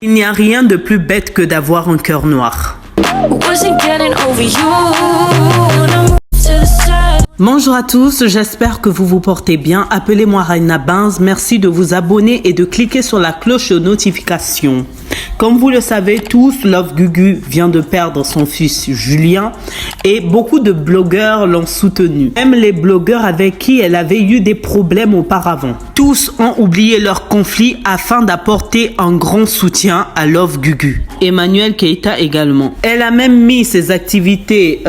Il n'y a rien de plus bête que d'avoir un cœur noir. Bonjour à tous, j'espère que vous vous portez bien. Appelez-moi Raina Benz. Merci de vous abonner et de cliquer sur la cloche de notification. Comme vous le savez tous, Love Gugu vient de perdre son fils Julien et beaucoup de blogueurs l'ont soutenu. Même les blogueurs avec qui elle avait eu des problèmes auparavant. Tous ont oublié leur conflit afin d'apporter un grand soutien à Love Gugu. Emmanuel Keita également. Elle a même mis ses activités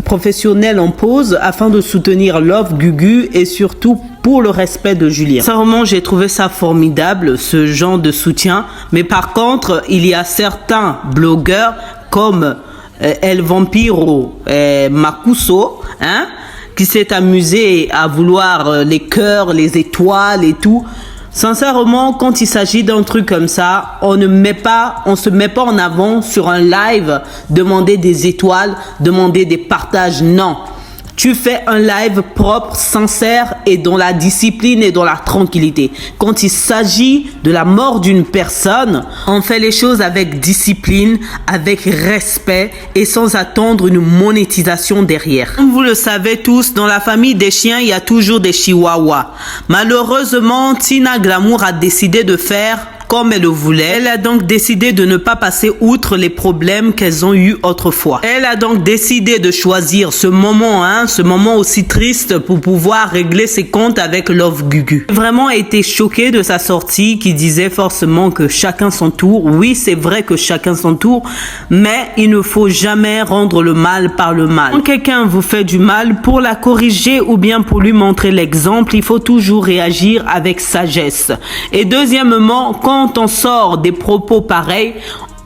professionnelles en pause afin de soutenir Love Gugu et surtout pour le respect de Julien. Sincèrement, j'ai trouvé ça formidable, ce genre de soutien. Mais par contre, il y a certains blogueurs comme El Vampiro Makuso, qui s'est amusé à vouloir les cœurs, les étoiles et tout. Sincèrement, quand il s'agit d'un truc comme ça, on se met pas en avant sur un live, demander des étoiles, demander des partages, non. Tu fais un live propre, sincère et dans la discipline et dans la tranquillité. Quand il s'agit de la mort d'une personne, on fait les choses avec discipline, avec respect et sans attendre une monétisation derrière. Comme vous le savez tous, dans la famille des chiens, il y a toujours des chihuahuas. Malheureusement, Tina Glamour a décidé de faire comme elle le voulait. Elle a donc décidé de ne pas passer outre les problèmes qu'elles ont eu autrefois. Elle a donc décidé de choisir ce moment aussi triste pour pouvoir régler ses comptes avec Love Gugu. J'ai vraiment été choquée de sa sortie qui disait forcément que chacun son tour. Oui, c'est vrai que chacun son tour, mais il ne faut jamais rendre le mal par le mal. Quand quelqu'un vous fait du mal, pour la corriger ou bien pour lui montrer l'exemple, il faut toujours réagir avec sagesse. Et deuxièmement, quand on sort des propos pareils,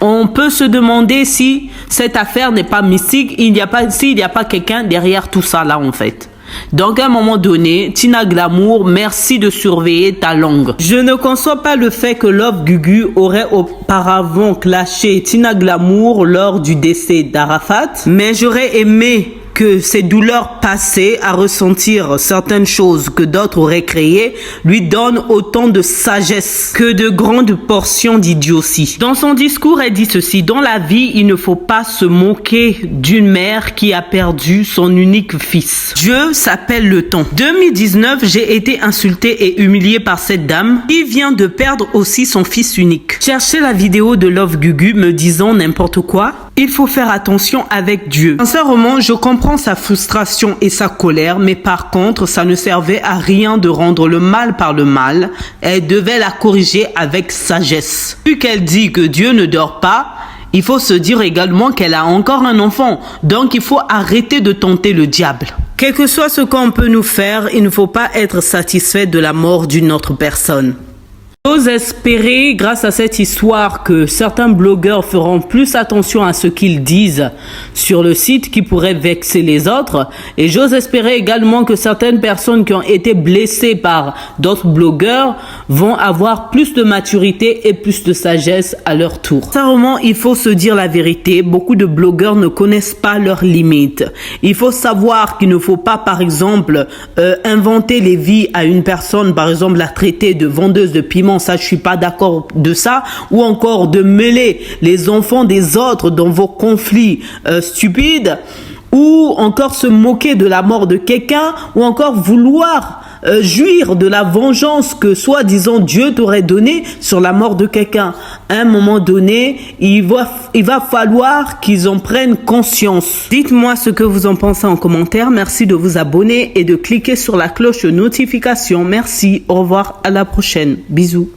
on peut se demander si cette affaire n'est pas mystique, s'il n'y a pas quelqu'un derrière tout ça là en fait. Donc à un moment donné, Tina Glamour, merci de surveiller ta langue. Je ne conçois pas le fait que Love Gugu aurait auparavant clashé Tina Glamour lors du décès d'Arafat, mais j'aurais aimé que ses douleurs passées à ressentir certaines choses que d'autres auraient créées lui donnent autant de sagesse que de grandes portions d'idiotie. Dans son discours, elle dit ceci: dans la vie, il ne faut pas se moquer d'une mère qui a perdu son unique fils. Dieu s'appelle le temps. 2019, j'ai été insultée et humiliée par cette dame qui vient de perdre aussi son fils unique. Cherchez la vidéo de Love Gugu me disant n'importe quoi. Il faut faire attention avec Dieu. Sincèrement, je comprends sa frustration et sa colère, mais par contre, ça ne servait à rien de rendre le mal par le mal. Elle devait la corriger avec sagesse. Vu qu'elle dit que Dieu ne dort pas, il faut se dire également qu'elle a encore un enfant. Donc, il faut arrêter de tenter le diable. Quel que soit ce qu'on peut nous faire, il ne faut pas être satisfait de la mort d'une autre personne. J'ose espérer, grâce à cette histoire, que certains blogueurs feront plus attention à ce qu'ils disent sur le site qui pourrait vexer les autres. Et j'ose espérer également que certaines personnes qui ont été blessées par d'autres blogueurs vont avoir plus de maturité et plus de sagesse à leur tour. Sincèrement, il faut se dire la vérité. Beaucoup de blogueurs ne connaissent pas leurs limites. Il faut savoir qu'il ne faut pas, par exemple, inventer les vies à une personne, par exemple, la traiter de vendeuse de piment. Ça, je suis pas d'accord de ça. Ou encore de mêler les enfants des autres dans vos conflits stupides. Ou encore se moquer de la mort de quelqu'un. Ou encore vouloir jouir de la vengeance que soi-disant Dieu t'aurait donnée sur la mort de quelqu'un. À un moment donné, il va falloir qu'ils en prennent conscience. Dites-moi ce que vous en pensez en commentaire. Merci de vous abonner et de cliquer sur la cloche de notification. Merci, au revoir, à la prochaine. Bisous.